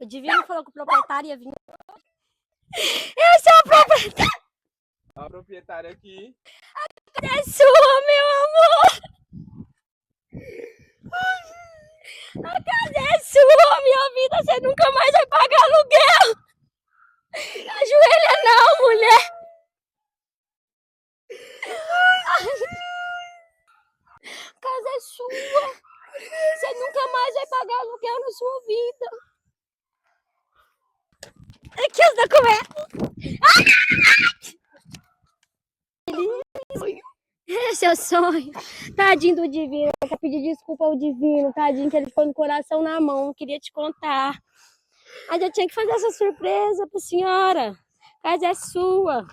O Divino falou que o proprietário ia vir. Eu sou a proprietária. A proprietária aqui. É sua, meu amor. A casa é sua, minha vida. Você nunca mais vai pagar aluguel. Ajoelha não, mulher. A casa é sua. Você nunca mais vai pagar aluguel na sua vida. Aqui os documentos. Esse é o sonho. Tadinho do Divino. Eu quero pedir desculpa ao Divino. Tadinho que ele ficou no coração na mão. Não queria te contar. Mas eu tinha que fazer essa surpresa pra senhora. A casa é sua.